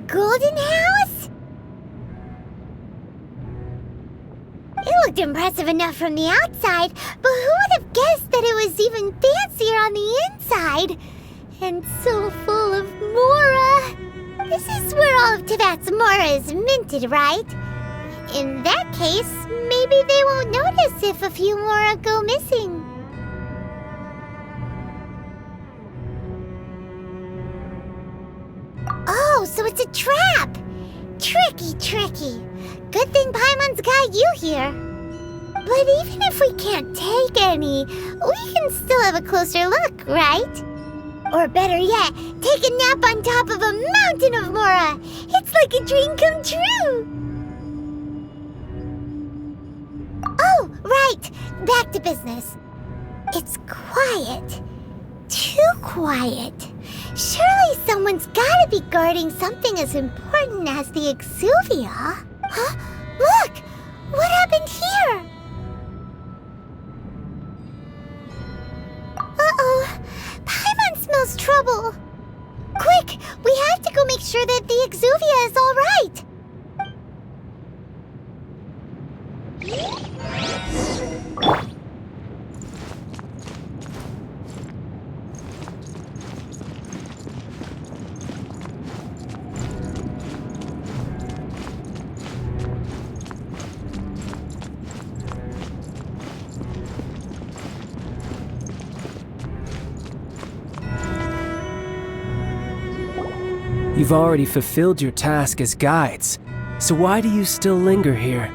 golden house? It looked impressive enough from the outside, but who would have guessed that it was even fancier on the inside? And so full of mora. This is where all of Teyvat's mora is minted, right? In that case, maybe they won't notice if a few mora go missing. Oh, so it's a trap! Tricky, tricky. Good thing Paimon's got you here. But even if we can't take any, we can still have a closer look, right? Or better yet, take a nap on top of a mountain of mora. It's like a dream come true. Oh, right. Back to business. It's quiet. Too quiet. Surely someone's gotta be guarding something as important as the Exuvia. Huh? Look! What happened here? Uh-oh. Paimon smells trouble. Quick! We have to go make sure that the Exuvia is all right. You've already fulfilled your task as guides, so why do you still linger here?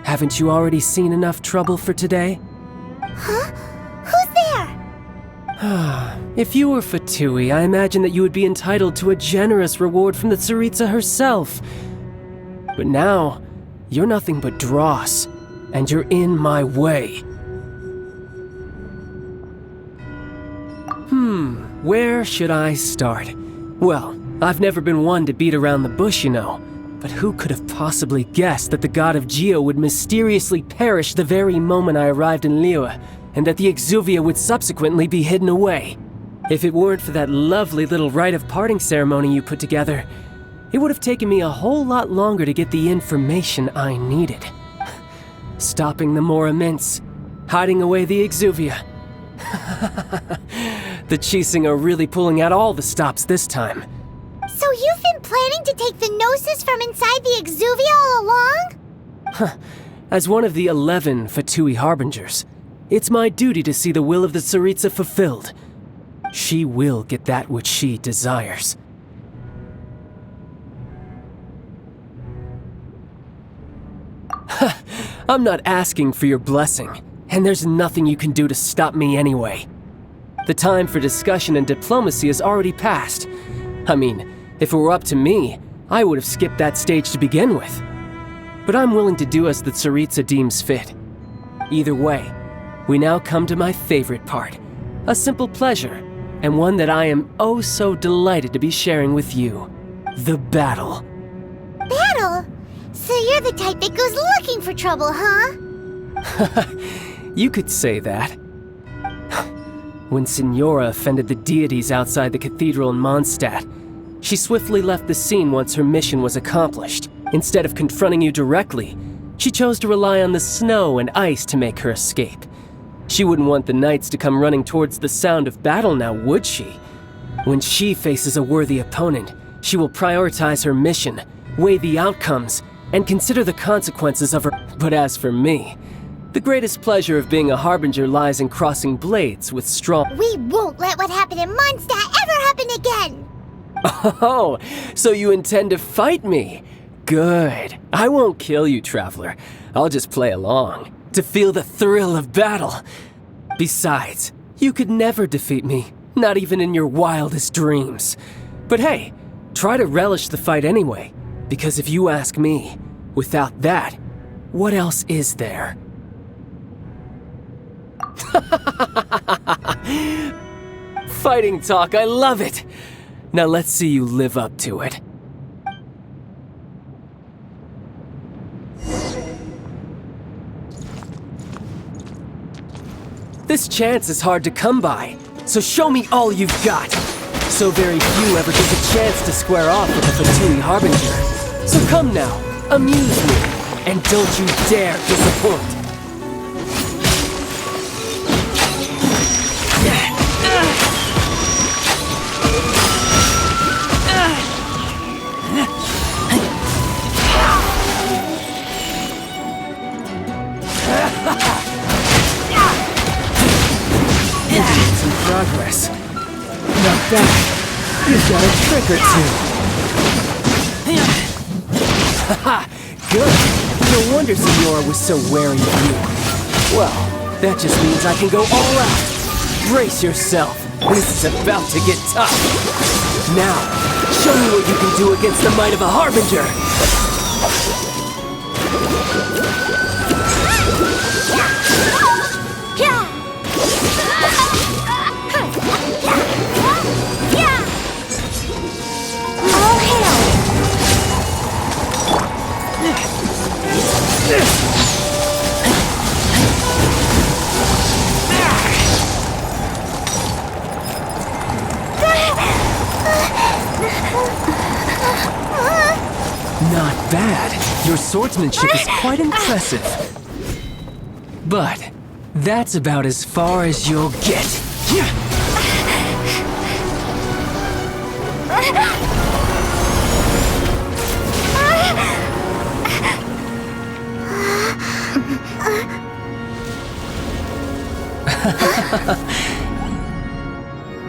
Haven't you already seen enough trouble for today? Huh? Who's there? If you were Fatui, I imagine that you would be entitled to a generous reward from the Tsaritsa herself. But now, you're nothing but dross, and you're in my way. Where should I start? Well, I've never been one to beat around the bush, you know. But who could have possibly guessed that the god of Geo would mysteriously perish the very moment I arrived in Liyue, and that the Exuvia would subsequently be hidden away? If it weren't for that lovely little rite of parting ceremony you put together, it would have taken me a whole lot longer to get the information I needed. Stopping the Mora Mints, hiding away the Exuvia. The Chising are really pulling out all the stops this time. So you've been planning to take the Gnosis from inside the Exuvia all along? As one of the 11 Fatui Harbingers, it's my duty to see the will of the Tsaritsa fulfilled. She will get that which she desires. I'm not asking for your blessing, and there's nothing you can do to stop me anyway. The time for discussion and diplomacy has already passed. I mean, if it were up to me, I would have skipped that stage to begin with. But I'm willing to do as the Tsaritsa deems fit. Either way, we now come to my favorite part. A simple pleasure, and one that I am oh so delighted to be sharing with you. The battle. Battle? So you're the type that goes looking for trouble, huh? You could say that. When Signora offended the deities outside the cathedral in Mondstadt, she swiftly left the scene once her mission was accomplished. Instead of confronting you directly, she chose to rely on the snow and ice to make her escape. She wouldn't want the knights to come running towards the sound of battle now, would she? When she faces a worthy opponent, she will prioritize her mission, weigh the outcomes, and consider the consequences of her. But as for me, the greatest pleasure of being a Harbinger lies in crossing blades with strong— We won't let what happened in Mondstadt ever happen again! Oh, so you intend to fight me? Good. I won't kill you, Traveler. I'll just play along, to feel the thrill of battle. Besides, you could never defeat me, not even in your wildest dreams. But hey, try to relish the fight anyway, because if you ask me, without that, what else is there? Fighting talk, I love it! Now let's see you live up to it. This chance is hard to come by, so show me all you've got! so very few ever get the chance to square off with the Fatui Harbinger. So come now, amuse me, and don't you dare disappoint. Some progress. Not bad. You've got a trick or two. Haha, good. No wonder Senora was so wary of you. Well, that just means I can go all out. Brace yourself. This is about to get tough. Now, show me what you can do against the might of a Harbinger. Not bad. Your swordsmanship is quite impressive. But that's about as far as you'll get.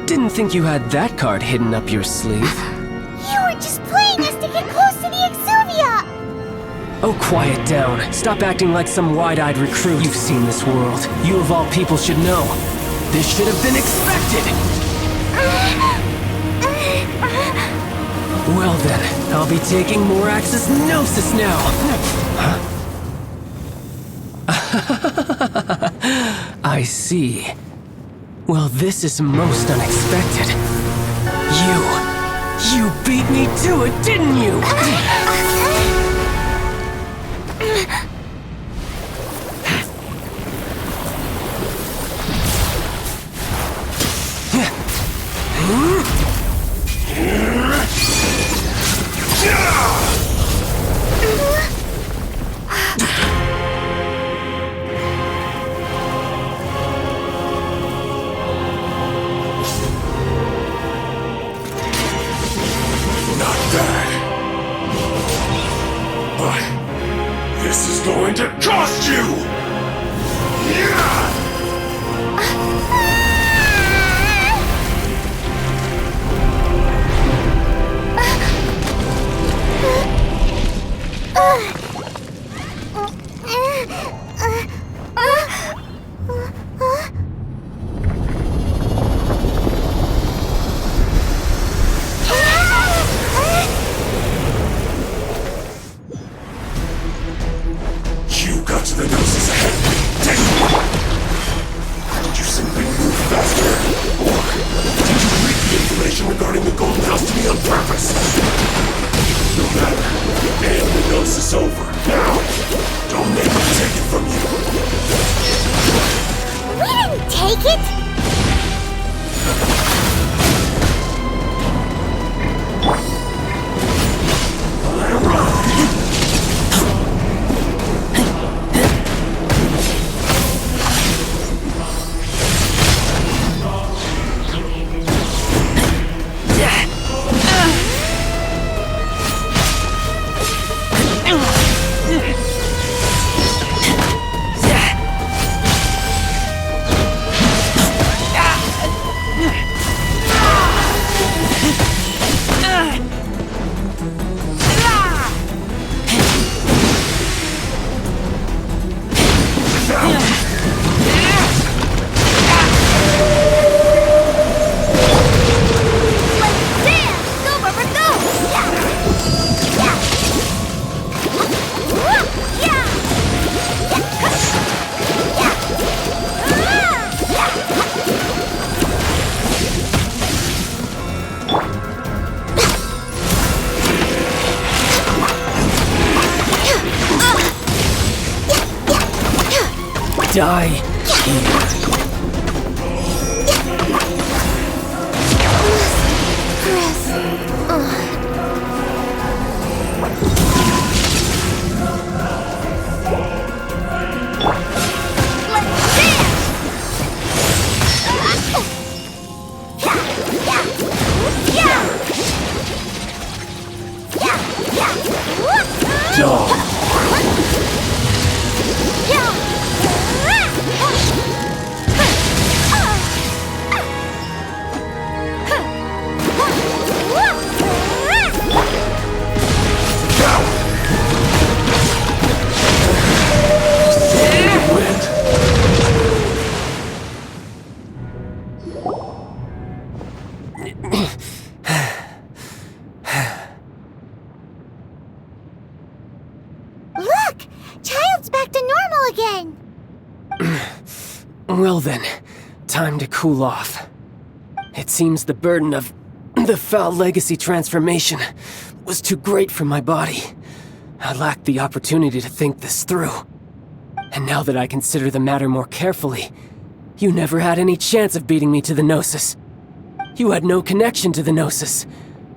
Didn't think you had that card hidden up your sleeve. You were just playing us to get close to the Exuvia! Oh, quiet down. Stop acting like some wide-eyed recruit. You've seen this world. You of all people should know. This should have been expected! Well then, I'll be taking Morax's Gnosis now! I see. Well, this is most unexpected. You beat me to it, didn't you? This is going to cost you! The Gnosis ahead. Take it! Did you simply move faster? Or did you read the information regarding the Golden House to me on purpose? No matter. And the Gnosis over. Now, don't make me take it from you. We didn't take it! Let it run! Die here. Well then, time to cool off. It seems the burden of the foul legacy transformation was too great for my body. I lacked the opportunity to think this through. And now that I consider the matter more carefully, you never had any chance of beating me to the Gnosis. You had no connection to the Gnosis,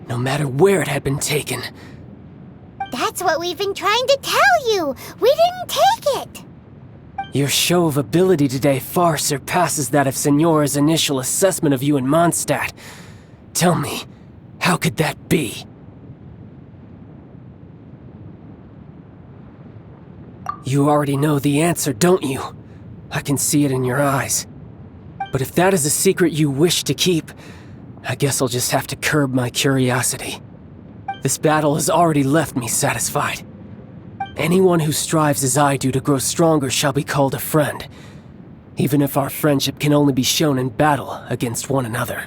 no matter where it had been taken. That's what we've been trying to tell you! We didn't take it! Your show of ability today far surpasses that of Signora's initial assessment of you in Mondstadt. Tell me, how could that be? You already know the answer, don't you? I can see it in your eyes. But if that is a secret you wish to keep, I guess I'll just have to curb my curiosity. This battle has already left me satisfied. Anyone who strives as I do to grow stronger shall be called a friend, even if our friendship can only be shown in battle against one another.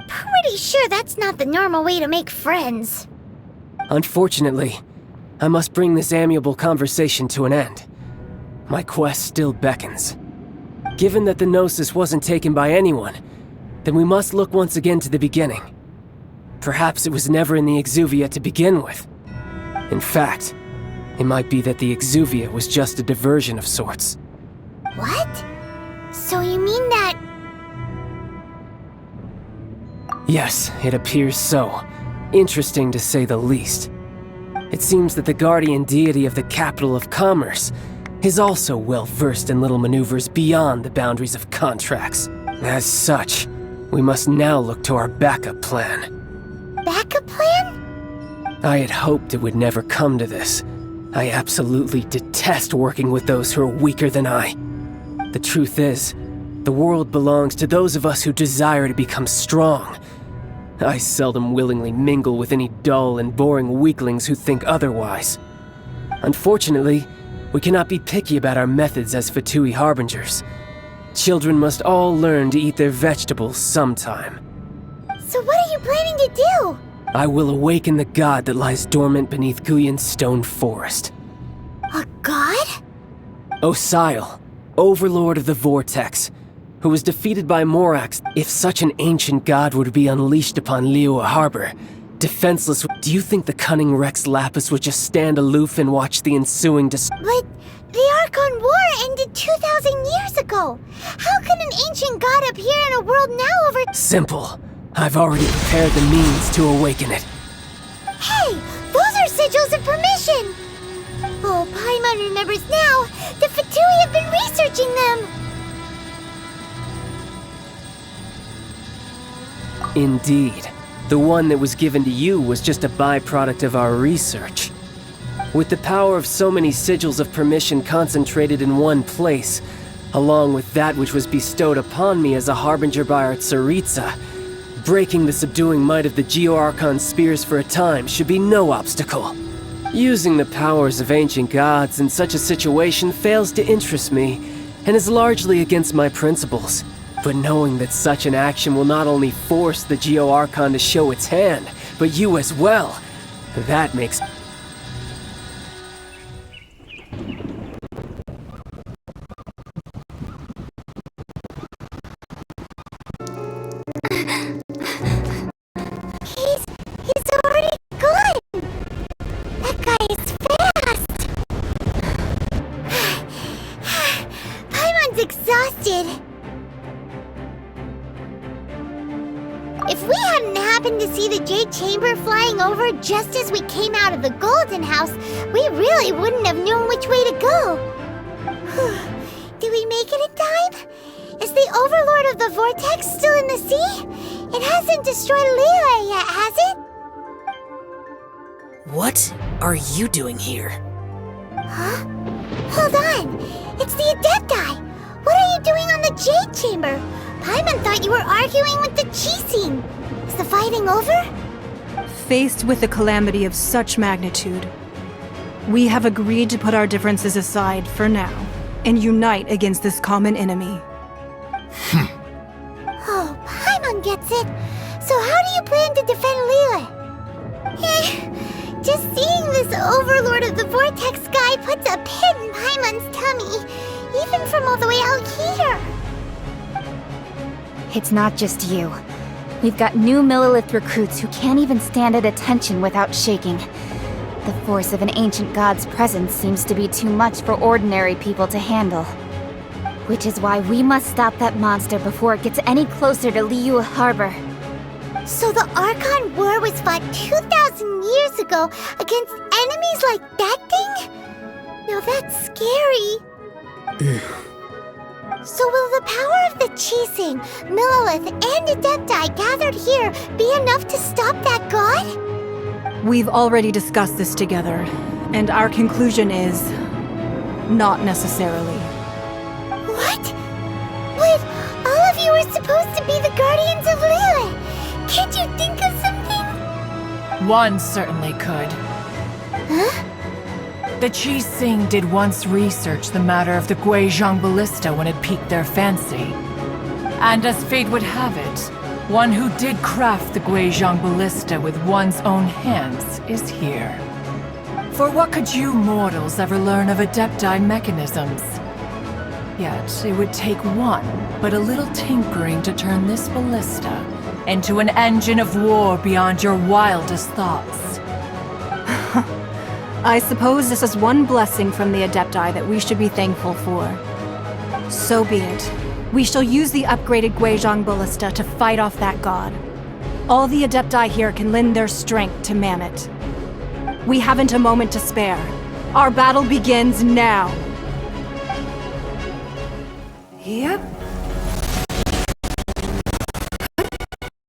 Pretty sure that's not the normal way to make friends. Unfortunately, I must bring this amiable conversation to an end. My quest still beckons. Given that the Gnosis wasn't taken by anyone, then we must look once again to the beginning. Perhaps it was never in the Exuvia to begin with. In fact, it might be that the Exuvia was just a diversion of sorts. What? So you mean that... Yes, it appears so. Interesting to say the least. It seems that the guardian deity of the capital of commerce is also well versed in little maneuvers beyond the boundaries of contracts. As such, we must now look to our backup plan. Backup plan? I had hoped it would never come to this. I absolutely detest working with those who are weaker than I. The truth is, the world belongs to those of us who desire to become strong. I seldom willingly mingle with any dull and boring weaklings who think otherwise. Unfortunately, we cannot be picky about our methods as Fatui Harbingers. Children must all learn to eat their vegetables sometime. So what are you planning to do? I will awaken the god that lies dormant beneath Guyon's stone forest. A god? Osial, overlord of the Vortex, who was defeated by Morax. If such an ancient god were to be unleashed upon Liyue Harbor, defenseless, do you think the cunning Rex Lapis would just stand aloof and watch the ensuing But the Archon War ended 2,000 years ago. How can an ancient god appear in a world now over... Simple. I've already prepared the means to awaken it. Hey, those are sigils of permission! Oh, Paimon remembers now. The Fatui have been researching them. Indeed. The one that was given to you was just a byproduct of our research. With the power of so many sigils of permission concentrated in one place, along with that which was bestowed upon me as a harbinger by our Tsaritsa, breaking the subduing might of the Geo-Archon spears for a time should be no obstacle. Using the powers of ancient gods in such a situation fails to interest me, and is largely against my principles. But knowing that such an action will not only force the Geo-Archon to show its hand, but you as well, that makes... He's already gone. That guy is fast. Paimon's exhausted. If we hadn't happened to see the Jade Chamber flying over just as we came out of the Golden House, we really wouldn't have known which way to go. Did we make it in time? Is the Overlord of the Vortex still in the sea? It hasn't destroyed Liyue yet, has it? What are you doing here? Huh? Hold on! It's the Adepti! What are you doing on the Jade Chamber? Paimon thought you were arguing with the Chising. Is the fighting over? Faced with a calamity of such magnitude, we have agreed to put our differences aside for now and unite against this common enemy. Oh, Paimon gets it. So how do you plan to defend Liyue? Just seeing this Overlord of the Vortex guy puts a pit in Paimon's tummy, even from all the way out here. It's not just you. We've got new Millilith recruits who can't even stand at attention without shaking. The force of an ancient god's presence seems to be too much for ordinary people to handle. Which is why we must stop that monster before it gets any closer to Liyue Harbor. So the Archon War was fought 2,000 years ago against enemies like that thing? Now that's scary. So will the power of the Qixing, Millilith, and Adepti gathered here be enough to stop that god? We've already discussed this together, and our conclusion is... not necessarily. What? But all of you are supposed to be the Guardians of Liyue. Can't you think of something? One certainly could. Huh? The Qixing did once research the matter of the Guizhong Ballista when it piqued their fancy. And as fate would have it, one who did craft the Guizhong Ballista with one's own hands is here. For what could you mortals ever learn of Adepti mechanisms? Yet, it would take one, but a little tinkering to turn this ballista into an engine of war beyond your wildest thoughts. I suppose this is one blessing from the Adepti that we should be thankful for. So be it. We shall use the upgraded Guizhong Ballista to fight off that god. All the Adepti here can lend their strength to man it. We haven't a moment to spare. Our battle begins now. Yep.